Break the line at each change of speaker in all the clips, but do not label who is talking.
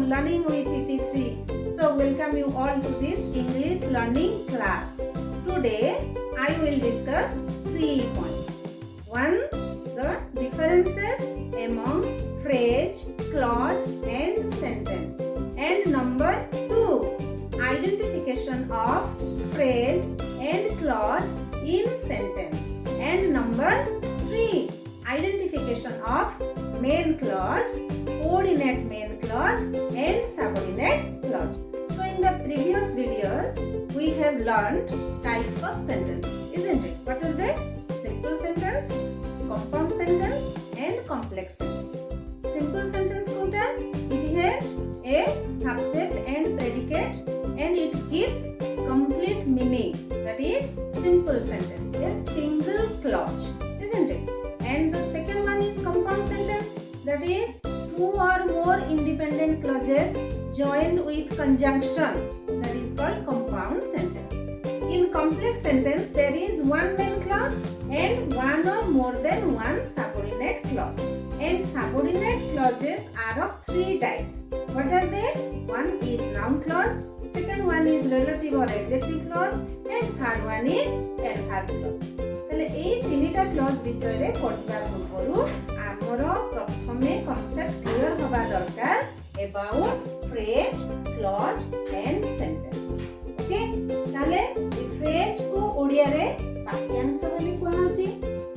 learning with Itisri. So welcome you all to this English learning class. Today I will discuss 3 points. 1. The differences among phrase, clause and sentence. And number 2. Identification of phrase and clause in sentence. And number 3. Identification of main clause, coordinate main clause and subordinate clause. So in the previous videos we have learned types of sentences, isn't it? What are they? Simple sentence, compound sentence and complex sentence. Simple sentence Kota, it has a subject and predicate and it gives complete meaning. That is simple sentence, a single clause, isn't it? And the second one is compound sentence, that is two or more independent clauses joined with conjunction, that is called compound sentence. In complex sentence there is one main clause and one or more than one subordinate clause. And subordinate clauses are of 3 types. What are they? One is noun clause, second one is relative or adjective clause and third one is adverb clause. তাহলে এই তিনটা clause বিষয়ে পড়িবা পূর্বরু ଆମର ପ୍ରଥମେ concept clear ହେବା ଦରକାର about phrase, clause and sentence. Okay, ତାହେଲେ ଏ phrase କୁ ଓଡ଼ିଆରେ ବାକ୍ୟାଂଶ ବୋଲି କୁହାଯାଉଛି,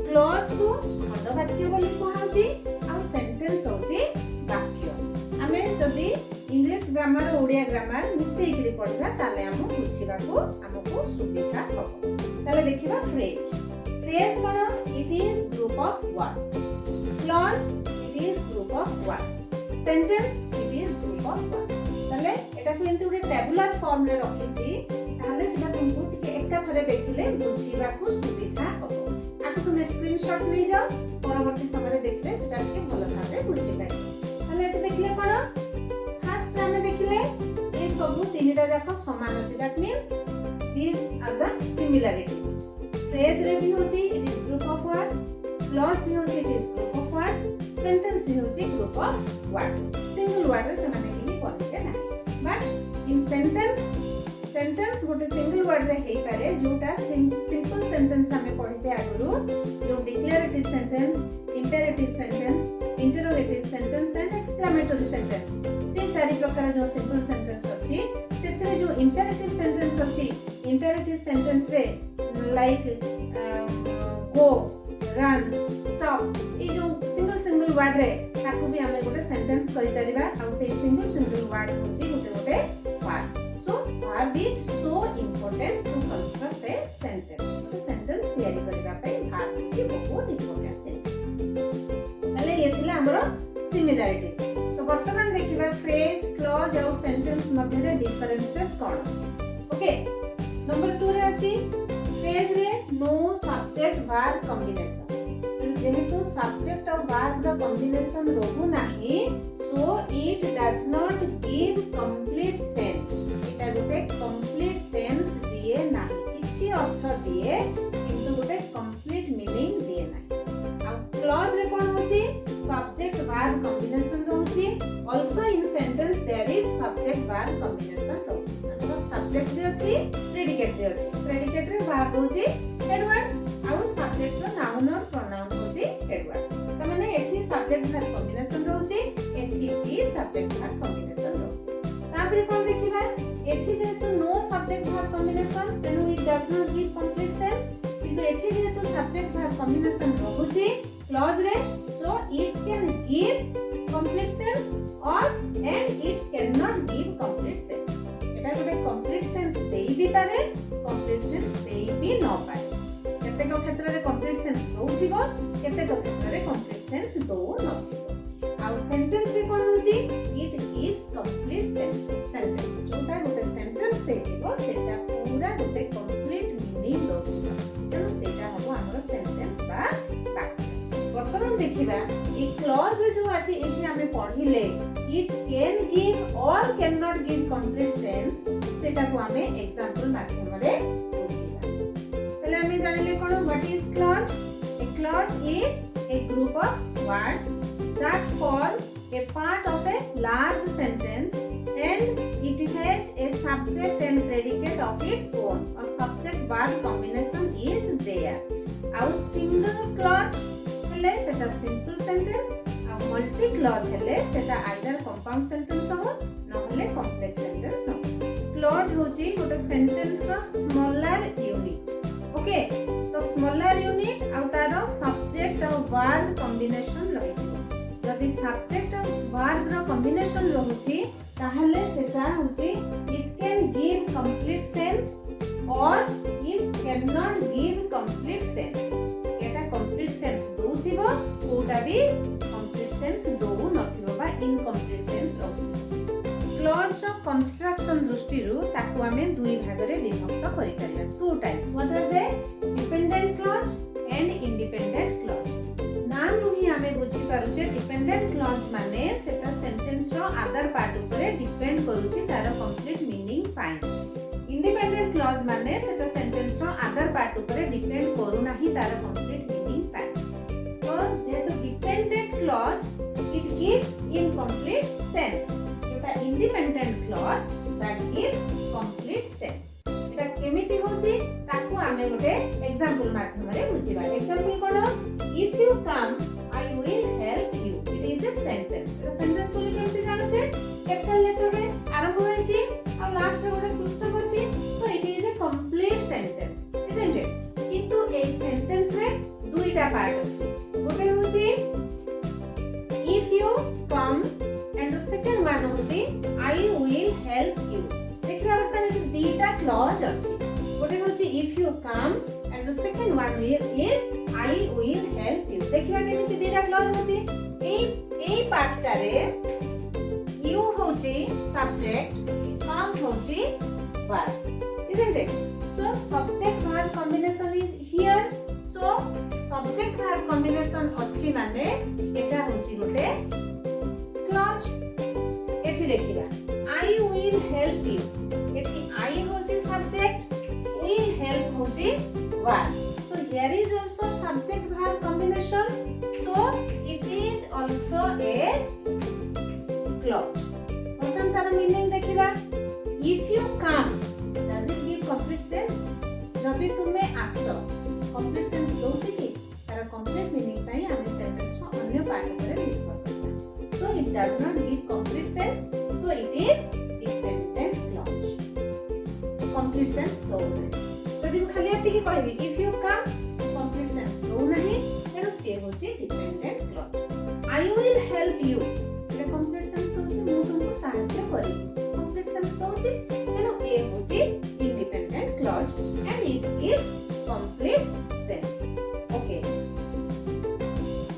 clause କୁ ଖଣ୍ଡ ବାକ୍ୟ ବୋଲି କୁହାଯାଉଛି ଆଉ sentence ହେଉଛି ବାକ୍ୟ. ଆମେ ଯଦି ଇଂଲିଶ ଗ୍ରାମାର ଓଡ଼ିଆ ଗ୍ରାମାର ମିଶେଇକିରି ପଢ଼ିବା ତାହେଲେ ଆମକୁ ବୁଝିବାକୁ ଆମକୁ ସୁବିଧା ହେବ. ତାହେଲେ ଦେଖିବା phrase. Phrase what? It is group of words. Clause, it is group of words. Sentence, it is group of words. তাহলে এটাকে এমতি ଗୋଟେ টেবুলার ফর্মରେ ରଖିଛି, ତାহলে সেটা ତୁମକୁ ଟିକେ ଏକା ଥରେ ଦେଖିଲେ ବୁଝିବାକୁ ସୁବିଧା ହେବ. ଆକୁ ତୁମେ ସ୍କ୍ରିନଶଟ୍ ନେଇ ଯାଅ, ପରବର୍ତ୍ତୀ ସମୟରେ ଦେଖିଲେ ସେଟା ଟିକେ ଭଲ ଭାବରେ ବୁଝିପାରିବ. ତାହଲେ ଏଠି ଦେଖିଲେ କ'ଣ? ଫାର୍ଷ୍ଟ ଆମେ ଦେଖିଲେ ଏ ସବୁ ତିନିଟା ଯାକ ସମାନ ଅଛି. That means these are the similarities. Phrase रे भी होची it is group of words, clause भी होची it is group of words, sentence भी होची group of words. Single word रे ସେମାନେ केही पॉलिटे नाही. But in sentence गोटे single word रे हेई पारे जोटा simple sentence हमें पढिचे आगुरु, जो declarative sentence, imperative sentence, interrogative sentence and exclamatory sentence. से चारि प्रकार जो simple sentence अछि, सेतरे जो imperative sentence अछि, imperative sentence रे like go, run, stop, ये जो single word रे ताकू भी हमें गोटे sentence करि परिबा आ से single word होची गोटे verb. So verb is so important to construct a sentence. तो sentence तैयारी करिबा पई verb होची बहुत important अछि. ताले ये थिला हमरो similarities. तो वर्तमान देखिबा phrase, clause और sentence मध्ये रे differences कोन अछि. ओके, नंबर 2 रे अछि phrase रे no subject verb combination. जेहेतु subject और verb ର combination रहू नाही, so it does not give complete sense. एटा गोटे complete sense दिए नाही. किछि अर्थ दिए किंतु गोटे complete meaning दिए नाही. आ clause रे कोन होची? Subject verb combination रहूची. Also in sentence there is subject verb combination रहूची. Subject भी अछि, predicate भी अछि. Predicate रे verb होची headword आउ subject रो noun और pronoun होची headword. त माने एठी subject verb combination रहूची, एठी भी subject verb combination रहूची. तापर कोन देखिबा? एठी जेतु no subject verb combination, तेनु it does not give complete sense. किंतु एठी जेतु subject verb combination रहूची clause रे, so it can give complete sense or and it cannot give complete sense. एटा गोटे complete sense देई भी पारे, complete sense देई भी न पारे. केतेक क्षेत्र रे complete sense दोथिबो, केतेक क्षेत्र रे complete sense दो नथिबो. आ sentence रे कोन होची? It gives complete sense. Sentence जोटा गोटे sentence से थिबो सेटा पूरा गोटे complete meaning दोथिबो. तेनु सेटा हबो हमर sentence बा वाक्य. वर्तमान देखिबा ए क्लॉज जो आठी एठी हमें पढिले it can give or cannot give complete sense, सेटा को हमें एग्जांपल माध्यम रे बुझिबा. तले हमें जानिले कोन what is clause? A clause clause is a group of words that form a part of a large sentence and it has a subject and predicate of its own. A subject verb combination is there. Our single clause हेले सेटा simple sentence और multi clause हेले सेटा either compound sentence हो न हेले complex sentence हो. Clause होची गोटे sentence रो smaller unit. ओके तो स्मॉलर यूनिट आउ तार सब्जेक्ट और वर्ब कॉम्बिनेशन रहिथिबो जदि सब्जेक्ट और वर्ब रो कॉम्बिनेशन रहुची ताहले सेटा होची it can give complete sense or it can not give complete sense एटा कंप्लीट सेंस दोथिबो कोटा भी कंप्लीट सेंस दो नथिबो बा इनकम्प्लीट सेंस रहु क्लॉज रो कंस्ट्रक्शन दृष्टिरु ताकू आमे दुई भागरे विभक्त करि करिया two types what are they dependent clause and independent clause नाम रु ही आमे बुझी पारुचे डिपेंडेंट क्लॉज माने सेटा सेंटेंस रो अदर पार्ट ऊपर डिपेंड करूची तार कंप्लीट मीनिंग पाइन इंडिपेंडेंट क्लॉज माने सेटा सेंटेंस रो अदर पार्ट ऊपर डिपेंड करू नाही तार कंप्लीट मीनिंग पाइन तो जेतो dependent clause it gives incomplete sense independent clause that gives complete sense एटा केमिति होची ताकू आमे गोटे एग्जांपल माध्यम रे बुझिबा एग्जांपल कोन if you come I will help you it is a sentence एटा सेंटेंस बोली केमिति जानो छे कैपिटल लेटर रे आरंभ होईची और लास्ट रे गोटे फुल स्टॉप अछि सो it is a complete sentence isn't it किंतु ए सेंटेंस रे दुईटा पार्ट अछि गोटे होची if you come and the second one होची I will help you देखिबा रतन दीटा क्लॉज अछि गोटे होची if you come and the second one is I will help you देखिबा केमिति दीटा क्लॉज होची ए पार्ट टारे you होची सब्जेक्ट come होची verb isn't it so subject verb combination is here so subject verb combination अछि माने एटा होची गोटे clause एठी देखिबा I will help you एठी I होची सब्जेक्ट will help होची verb so here is also subject verb combination so it is also a clause बर्तन तार मीनिंग देखिबा if you come does it give complete sense जदि तुमे आसो complete sense दोछि कि तार complete meaning पई आमे सेंटेंस रो अन्य पार्ट पर लिखबा so it does not give complete sense so it is dependent clause complete sense दो जदि हम खाली एति कि कहबी if you come complete sense दो नाही तेनु से होची dependent clause I will help you Etah complete sense दोछि मु तुमको सहायता करी complete sense दोछि तेनु ए होची independent clause and it gives complete sense okay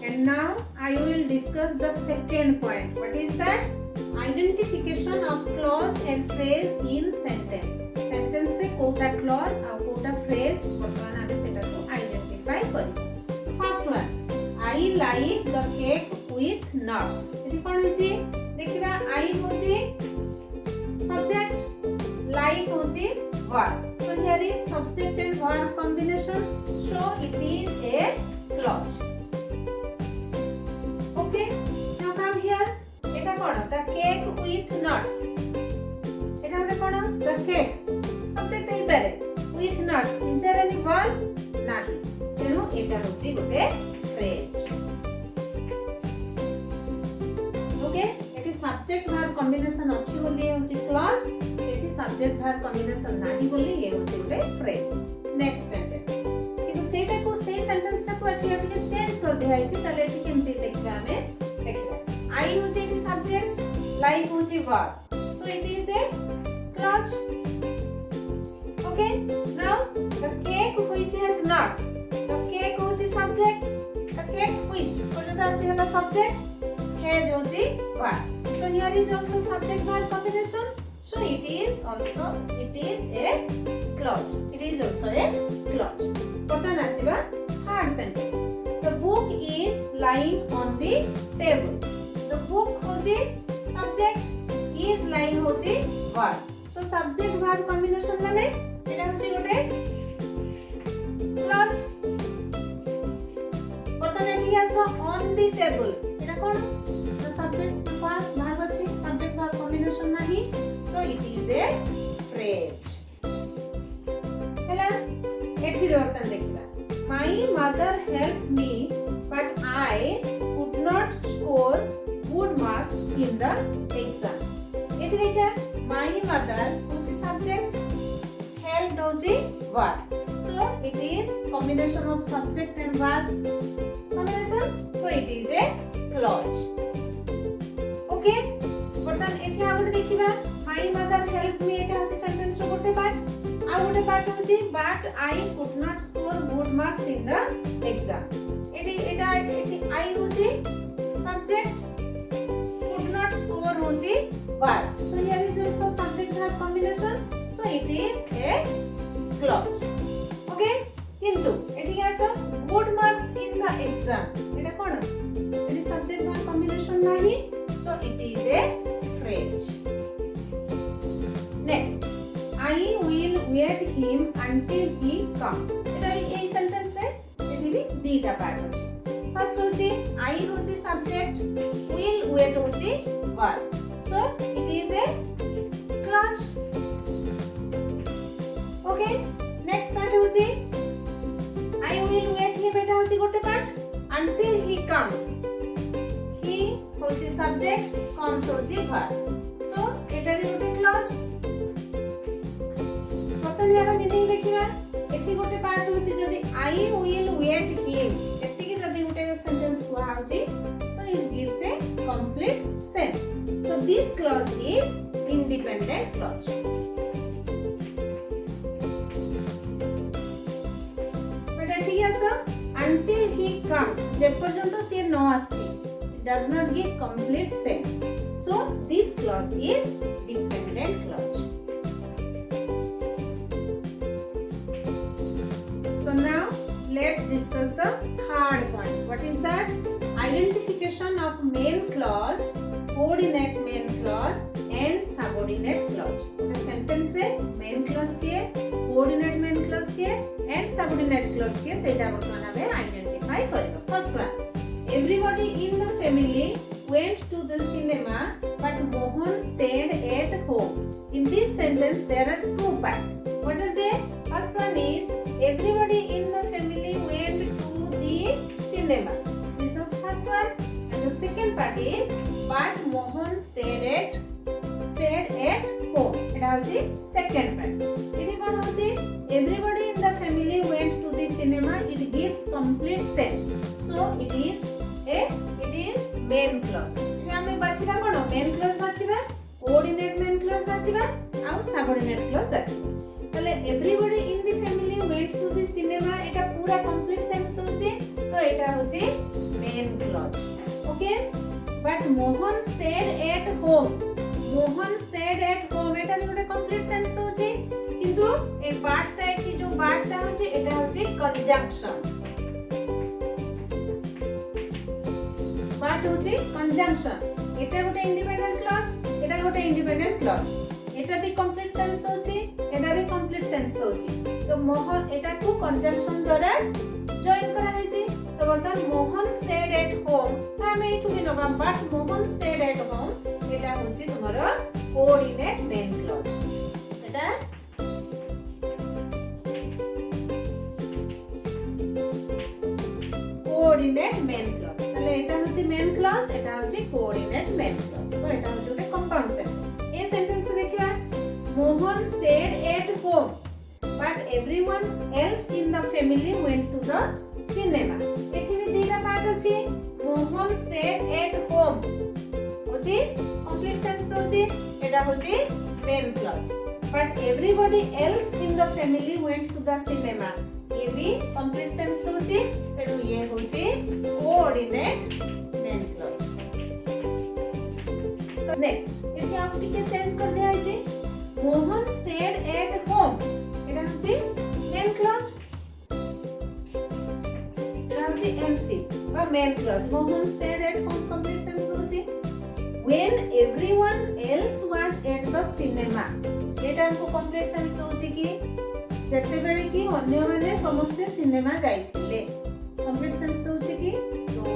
and now I will discuss the second point. What is that? Identification of clause and phrase in sentence. Sentence रे Kota clause और Kota phrase वर्तमान आमे सेटा को identify करी. First one, I like the cake with nuts. एटी कोन होची? देखिबा I होची subject, like होची verb. So here is subject and verb combination. So it is a clause. Okay, now come here. Eta kono? The cake with nuts. Eta hote kono? The cake. Subject ei pare. With nuts. Is there any verb? Nahi. Tenu eta hochi gote phrase. Okay, eti subject verb combination achi boli hochi clause. Eti subject verb combination nahi boli ye hochi gote phrase. Next sentence. किंतु सेटा को से sentence टा को एठी एठी change कर दिया है ताले एठी केमति देखबा हमें देखिबा I होची एठी सब्जेक्ट like होची verb so it is a clause okay now the cake which has nuts the cake होची subject the cake which कोजता आसी वाला subject has होची verb so here is also subject verb combination so it is a clause it is also a clause बटन आसीबा third sentence the book is lying on the table the book होची subject is lying होची verb so subject verb combination माने एटा होची गोटे clause आसो on the table Etah cone subject verb भाग अछि सब्जेक्ट वर्ब कॉम्बिनेशन नाही so it is a phrase हला एठी बर्तन देखिबा my mother help me but I could not score good marks in the exam एठी देखा माय मदर होची सब्जेक्ट हेल्प होची verb so it is combination of subject and verb combination so it is a clause okay बर्तन एठी आ गोटे देखिबा my mother helped me एटा होची sentence रो गोटे पार्ट आ गोटे पार्ट होची but I could not score good marks in the exam eighty Etah eighty I होची subject could not score होची verb so here is also subject verb combination so it is a clause okay किंतु एठी आसो good marks in the exam एटा कोन एटी subject verb combination नाही so it is a phrase next I will wait him until he comes एटा a sentence रे एठी भी दीटा पार्ट अछि फर्स्ट होची आई होची सब्जेक्ट विल वेट होची verb so it is A clause okay next part होची I will wait him एटा होची गोटे part until he comes he होची सब्जेक्ट comes होची verb so एटा रे गोटे क्लॉज बर्तन यार मीनिंग देखिबा एठी गोटे पार्ट होची जदी I will wait him एठी की जदी गोटे सेंटेंस कुआ होची तो it gives a complete sense so this clause is independent clause until he comes जे पर्यंत से न आसी it does not give complete sense so this clause is dependent clause so now let's discuss the third point what is that identification of main clause coordinate main clause and subordinate clause the sentence है main clause के coordinate main clause के and subordinate clause के सेटा वर्तमान हमें identify करबा first one everybody in the family went to the cinema but Mohan stayed at home in this sentence there are two parts what are they first one is everybody in the family went to the cinema this is the first one and the second part is but Mohan stayed at home এটা হচ্ছে second part এটি কোন হচ্ছে everybody in the family went to the cinema it gives complete sense so it is main clause এটি আমি বাছিবা কোন main clause বাছিবা coordinate main clause বাছিবা আর subordinate clause বাছিবা তাহলে everybody in the family went to the cinema এটা পুরা complete sense দউছে তো এটা হচ্ছে main clause okay but Mohan stayed at home Mohan stayed at home এটা भी गोटे complete sense दउची किंतु ए पार्टटा की जो पार्टटा होची এটা হচ্ছে conjunction পার্ট হচ্ছে conjunction এটা গোটে independent clause এটা গোটে independent clause এটা भी complete sense দउची এটা भी complete sense দउची তো Mohan এটা को conjunction द्वारा জয়েন করা হয়েছে তো বর্তমান Mohan stayed at home আমি একটু নবাম but Mohan stayed at home এটা হচ্ছে তোমার কোঅর্ডিনেট মেইন ক্লজ এটা কোঅর্ডিনেট মেইন ক্লজ তাহলে এটা হচ্ছে মেইন ক্লজ এটা হচ্ছে কোঅর্ডিনেট মেইন ক্লজ তো এটা হচ্ছে একটা কম্পাউন্ড সেন্টেন্স এই সেন্টেন্স দেখিবা Mohan stayed at home but everyone else in the family went to the cinema এটি भी দুইটা পার্ট আছে Mohan stayed at home होची complete sense होची এটা হচ্ছে main clause but everybody else in the family went to the cinema ये भी complete sense होची तेणु ये होची coordinate main clause तो next एठी आप टिके चेंज कर दिया है Mohan stayed at home এটা হচ্ছে main clause এটা হচ্ছে MC বা main clause Mohan stayed at home complete sense होची when everyone else was at the cinema এটা हमको complete sense দउची कि जते बेले कि अन्य माने समस्त सिनेमा जाइथिले complete sense दउची कि दउ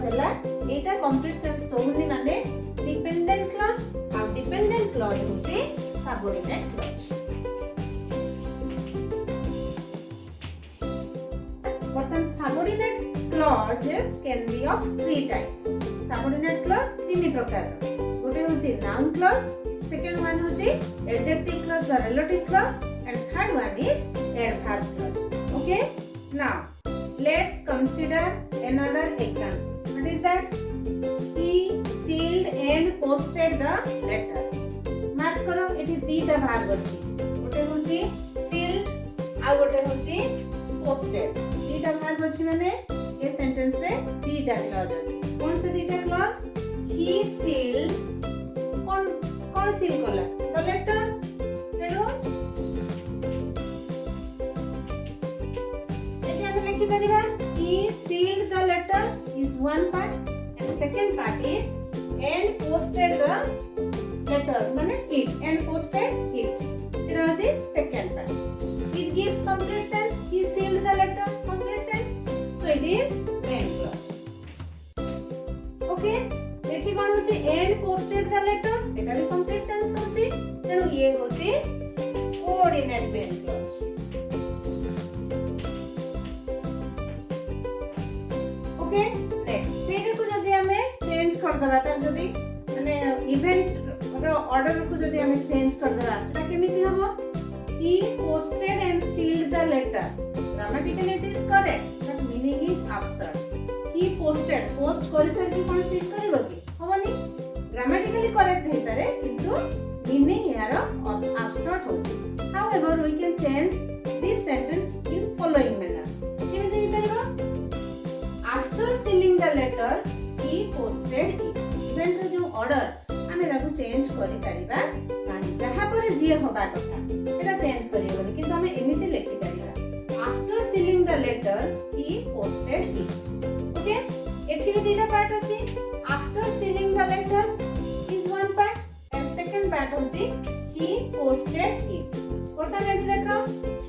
ହେଲା एटा कंप्लीट सेंस दोनी माने डिपेंडेंट क्लॉज आ डिपेंडेंट क्लॉज होची सबऑर्डिनेट क्लॉज बर्तन subordinate clauses can be of three types subordinate clause तीन प्रकार गोटे होची नाउन क्लॉज सेकंड वन होची एडजेक्टिव क्लॉज और relative clause and third one is adverb clause okay now let's consider another example. What is that? He sealed and posted the letter. Mark करो एठी दीटा भाग अछि गोटे होची sealed आ गोटे होची posted दीटा भाग अछि माने ए सेंटेंस रे दीटा क्लॉज अछि कोन से दीटा क्लॉज he sealed कोन सील कला the letter हेलो एठी हम लिखि परिबा he sealed the letter is one part and second part is and posted the letter माने it and posted it it is the second part it gives complete sense he sealed the letter complete sense so it is and clause okay एठी कोन होची and posted the letter एटा भी complete sense होची तेनु ये होची coordinate band clause okay next सेटा को जदी हमें चेंज कर दबा त जदी माने इवेंट रो ऑर्डर को जदी हमें चेंज कर दबा त केमिति हबो he posted and sealed the letter grammatically it is correct but meaning is absurd he posted post करि सर की कोन सील करबो की हबनी grammatically correct हे पारे किंतु meaning यार absurd हो however we can change this sentence in following manner केमिति हे परबो After sealing the letter, he posted it. Event रो जो order आमे ताकू चेंज करि परिबा नाही जहा पर जे होबा कथा एटा चेंज करियोनी किंतु आमे एमिति लिखि परिबा After sealing the letter, he posted it. Okay? एठी रे दीटा पार्ट अछि After sealing the letter is one part and second part होछि he posted it. कोटा नेटी देखो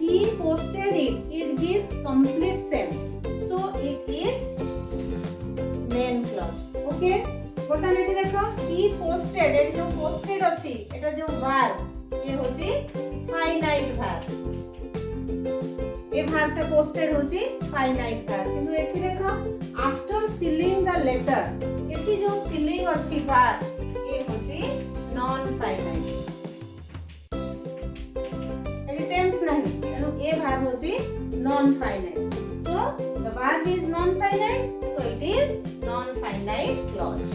he posted it. It gives complete sense. So it is main clause okay बर्तन एठी देखो he posted एठी जो posted अछि एटा जो verb ये होची finite verb ए verb टा posted होची finite verb किंतु एठी देखो after sealing the letter एठी जो sealing अछि verb ये होची non finite एठी tense नहीं तेनु ए verb होची non finite so the verb is non finite so it is non finite clause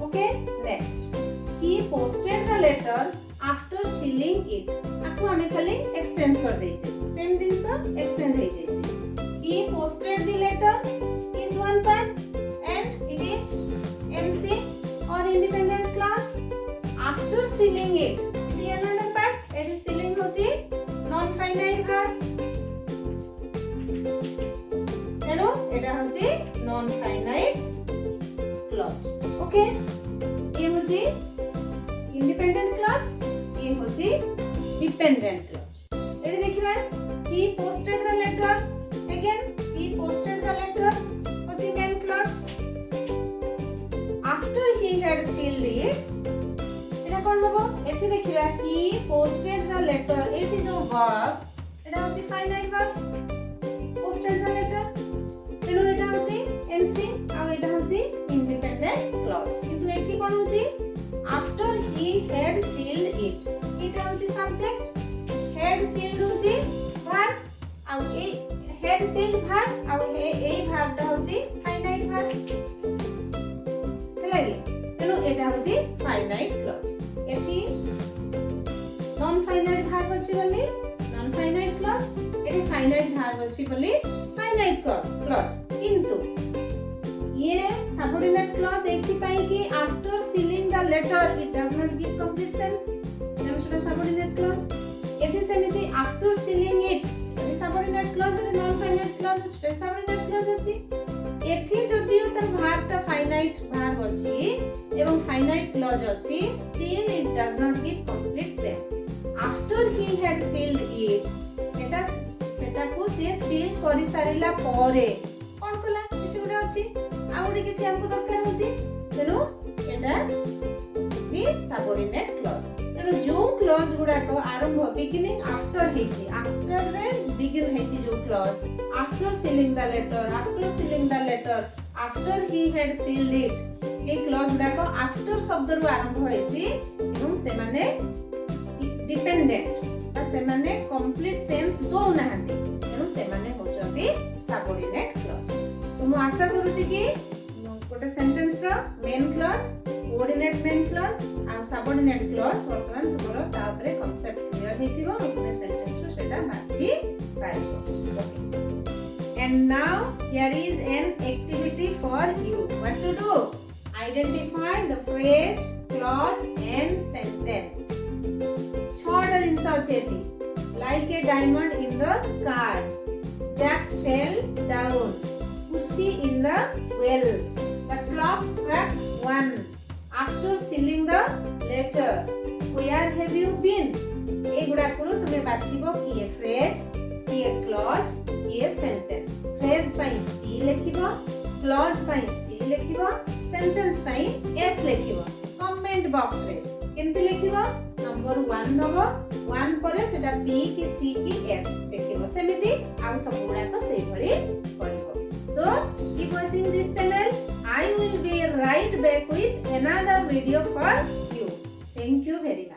okay next he posted the letter after sealing it आको हमें खाली एक्सचेंज कर देइछे सेम जिंसो एक्सचेंज हे जेछि he posted the letter is one part and it is MC or independent clause after sealing it it is another part it is sealing होची non finite verb hello एटा होची non finite clause okay ये होची independent clause ये होची dependent clause एटा देखिबा he posted the letter again he posted the letter होची main clause after he had sealed it एटा कोन हबो एठी देखिबा he posted the letter एठी जो verb एटा होची finite verb posted the letter तेनु एटा होची MC आ एटा होची इंडिपेंडेंट क्लॉज किंतु एठी कोन होची after he had sealed it एटा होची सब्जेक्ट हैड सील्ड होची वर्ब आ ए हैड सील्ड वर्ब आ ए वर्ब टा होची फाइनाइट वर्ब हेलागी तेनु एटा होची फाइनाइट क्लॉज एठी नॉन फाइनाइट वर्ब होची बोली नॉन फाइनाइट क्लॉज एठी फाइनाइट वर्ब होची बोली फाइनाइट क्लॉज किंतु ये सबऑर्डिनेट क्लॉज एथि पई कि after sealing the letter it does not give complete sense तेनु सेटा सबऑर्डिनेट क्लॉज एथि सेमिति आफ्टर सीलिंग इट एथि सबऑर्डिनेट क्लॉज रे नॉन फाइनाइट क्लॉज सेटा सबऑर्डिनेट क्लॉज अछि एथि जदियो तर वर्ब टा फाइनाइट वर्ब अछि एवं फाइनाइट क्लॉज अछि still it does not give complete sense after he had sealed it एटा सेटा को से सील करि सारिला परे कोन कला किछ गुडा अछि आ गोटे किछि हमको दरकार होछि तेनु एटा भी सबऑर्डिनेट क्लॉज तेनु जो क्लॉज गुडा को आरंभ बिगिनिंग आफ्टर हेछि आफ्टर रे बिगिन हेछि जो clause after sealing the letter after he had sealed it ए क्लॉज गुडा को आफ्टर शब्द रु आरंभ होइछि एवं से माने डिपेंडेंट से माने कंप्लीट सेंस दो नाहंती एनु से माने होचंती सबऑर्डिनेट क्लॉज तो मु आशा करूची कि गोटे सेंटेंस रो main clause coordinate main clause आ सबऑर्डिनेट क्लॉज वर्तमान तुमरो ता ऊपर कांसेप्ट क्लियर हेतिबो अपने सेंटेंस रो सेटा बाछि पाइबो okay and now here is an activity for you what to do identify the phrase clause and sentence छोटा जिनस अछि like a diamond in the sky Jack fell down pussy in the well the clock struck 1 after sealing the letter where have you been ए गुडा को तुमे बाछिबो कि ए phrase कि ए clause कि a sentence phrase पई B लिखिबो clause पई सी लिखिबो sentence पई S लिखिबो comment box रे केमति लिखिबो number 1 दबो 1 परे सेटा पी कि सी कि एस लिखिबो सेमिति आ सब गुडा को सेही भली करिवो so keep watching this channel I will be right back with another video for you. Thank you very much.